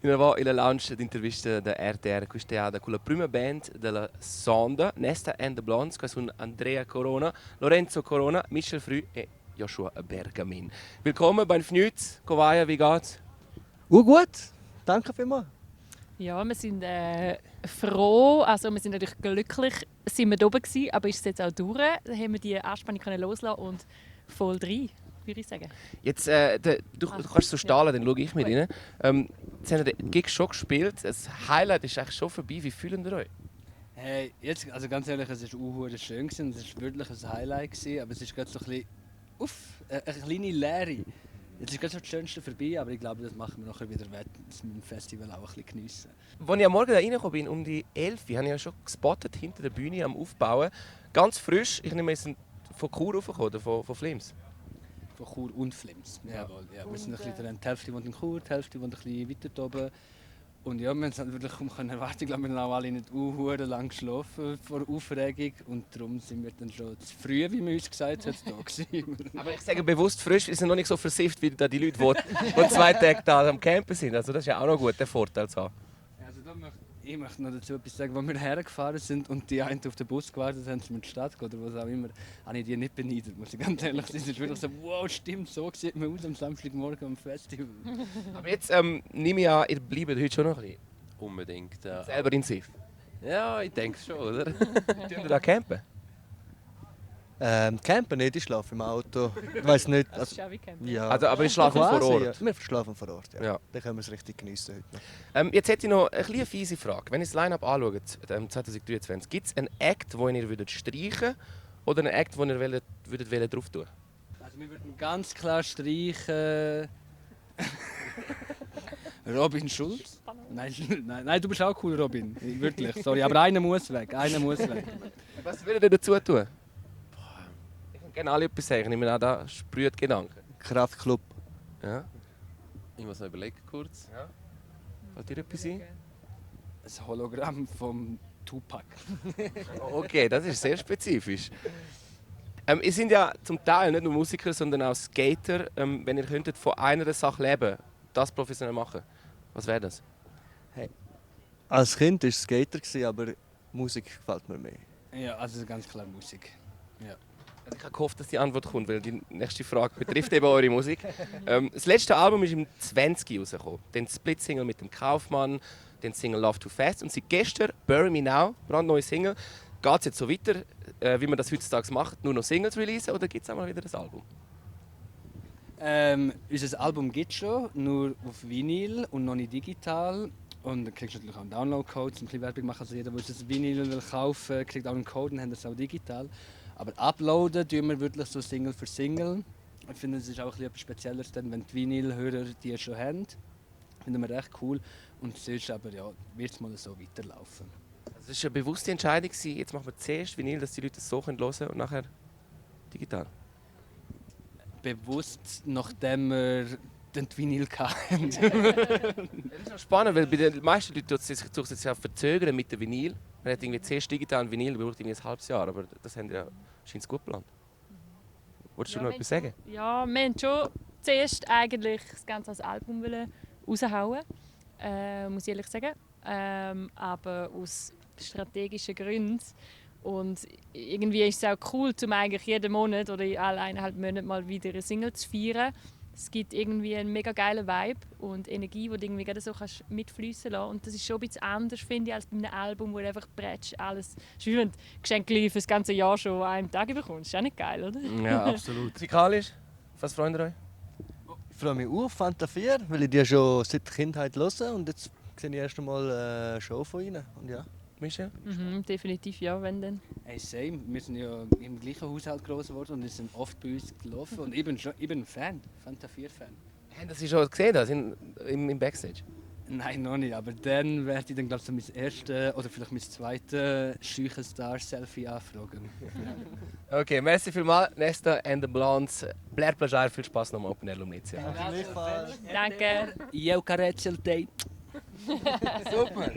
Noi eravamo in lounge d'intervista da RTR, questa è con la prima band della Sonda, Nesta and the Blondes, che sono Andrea Corona, Lorenzo Corona, Michel Frü e Joshua Bergamin. Willkommen bei Fnüz, Kovaja, wie geht's? Gut, danke vielmals. Ja, wir sind froh, also wir sind natürlich glücklich, sind wir da oben gewesen, aber ist es jetzt auch durch? Da haben wir die Anspannung können loslassen und voll rein, würde ich sagen. Jetzt, du kannst so stahlen, dann schaue ich mit rein. Jetzt haben wir den Gig schon gespielt, das Highlight ist eigentlich schon vorbei. Wie fühlt ihr euch? Hey, jetzt, also ganz ehrlich, es war schön gewesen, es war wirklich ein Highlight gewesen, aber es ist gerade so ein bisschen, eine kleine Leere. Jetzt ist gerade so das Schönste vorbei, aber ich glaube, das machen wir nachher wieder wett, dass wir im Festival auch ein bisschen geniessen. Als ich am Morgen da reingekommen bin, um die 11 Uhr, habe ich ja schon gespottet hinter der Bühne am Aufbauen. Ganz frisch, ich nehme es von Chur raufgekommen, oder von Flims. Von Chur und Flims. Jawohl, ja. Wir sind ein bisschen dran. Die Hälfte wohnt in Chur, die Hälfte wohnt ein bisschen weiter oben. Und ja, wir haben wirklich kaum erwarten. Ich glaube, wir haben auch alle nicht lang geschlafen vor Aufregung. Und darum sind wir dann schon zu früh, wie man uns gesagt hat, da gewesen. Aber ich sage bewusst frisch, wir sind noch nicht so versifft wie da die Leute, die 2 Tage da am Campen sind. Also das ist ja auch noch gut, der Vorteil zu haben. Also ich möchte noch dazu etwas sagen. Als wir hergefahren sind und die einen auf den Bus gewartet haben, um in die Stadt zu gehen oder was auch immer, habe ich die nicht beneidet, muss ich ganz ehrlich sein. Es ist wirklich so, wow, stimmt, so sieht man aus am Samstagmorgen am Festival. Aber jetzt nehme ich an, ihr bleibt heute schon noch ein bisschen. Unbedingt. Selber in Sif. Ja, ich denke schon, oder? Tun ihr da campen? Campen nicht, ich schlafe im Auto. Ich weiß nicht. Das ist auch wie Campen. Ja. Also, aber ihr schlaft vor Quasi, Ort? Ja. Wir schlafen vor Ort, ja. Ja. Dann können wir es richtig geniessen heute noch. Jetzt hätte ich noch eine kleine fiese Frage. Wenn ihr das Line-Up anschaut, 2023, gibt es einen Act, den ihr streichen würdet oder einen Act, den ihr würdet drauf tun? Also wir würden ganz klar streichen. Robin Schulz? Nein, du bist auch cool, Robin. Wirklich, sorry. Aber einer muss weg. Was würdet ihr dazu tun? Ich kann gerne alle etwas sagen. Ich nehme an, da sprüht Gedanken. Kraftclub. Ja. Ich muss noch überlegen kurz. Ja. Fällt dir etwas ein? Ein Hologramm vom Tupac. Okay, das ist sehr spezifisch. Ihr seid ja zum Teil nicht nur Musiker, sondern auch Skater. Wenn ihr könntet von einer Sache leben, das professionell machen, was wäre das? Als Kind war es Skater, aber Musik gefällt mir mehr. Ja, also ganz klar Musik. Ja. Also ich habe gehofft, dass die Antwort kommt, weil die nächste Frage betrifft eben eure Musik. Das letzte Album ist im 20 rausgekommen. Den Split-Single mit dem Kaufmann, den Single Love Too Fast. Und seit gestern Bury Me Now, brandneue Single. Geht es jetzt so weiter, wie man das heutzutage macht, nur noch Singles releasen oder gibt es auch mal wieder ein Album? Unser Album gibt es schon, nur auf Vinyl und noch nicht digital. Und dann kriegst du natürlich auch einen Download-Code, um ein bisschen Werbung machen. Also jeder, der das Vinyl will kaufen will, kriegt auch einen Code und haben das auch digital. Aber uploaden tun wir wirklich so Single für Single. Ich finde, es ist auch etwas Spezielleres, denn, wenn die Vinyl-Hörer die schon haben. Finden wir recht cool. Und sonst aber ja, wird es mal so weiterlaufen. Also das war eine bewusste Entscheidung. Jetzt machen wir zuerst Vinyl, dass die Leute es so hören können und nachher digital. Bewusst, nachdem wir den Vinyl hatten. Das ist noch spannend, weil bei den meisten Leuten tut es sich ja verzögern mit dem Vinyl. Man hat irgendwie zuerst digital und Vinyl, braucht irgendwie ein halbes Jahr, aber das haben ja scheint gut geplant. Wolltest du noch etwas sagen? Ja, wir wollten schon zuerst eigentlich das Ganze als Album raushauen, muss ich ehrlich sagen. Aber aus strategischen Gründen. Und irgendwie ist es auch cool, um eigentlich jeden Monat oder alle 1,5 Monate mal wieder eine Single zu feiern. Es gibt irgendwie einen mega geilen Vibe und Energie, die du irgendwie gerade so mitfließen lassen kannst. Und das ist schon ein bisschen anders, finde ich, als bei einem Album, wo du einfach bretsch alles schön Geschenke für das ganze Jahr schon an einem Tag bekommst. Ist auch nicht geil, oder? Ja, absolut. Musikalisch, was freut ihr euch? Ich freue mich auf Fanta 4, weil ich die schon seit der Kindheit höre. Und jetzt sehe ich erst einmal eine Show von ihnen. Und ja. Michel? Definitiv, ja, wenn dann. Hey, same. Wir sind ja im gleichen Haushalt groß geworden und wir sind oft bei uns gelaufen. Und ich bin ein Fan, Fanta 4-Fan. Haben Sie schon gesehen, das im Backstage? Nein, noch nicht. Aber dann werde ich dann, glaube ich, so mein erstes oder vielleicht mein zweites Schüchenstar-Selfie anfragen. Okay, merci vielmals. Nesta and the Blondes. Blair Plagiar, viel Spaß noch am Open Air Lumnizia. Danke. Io carezzo il te. Super!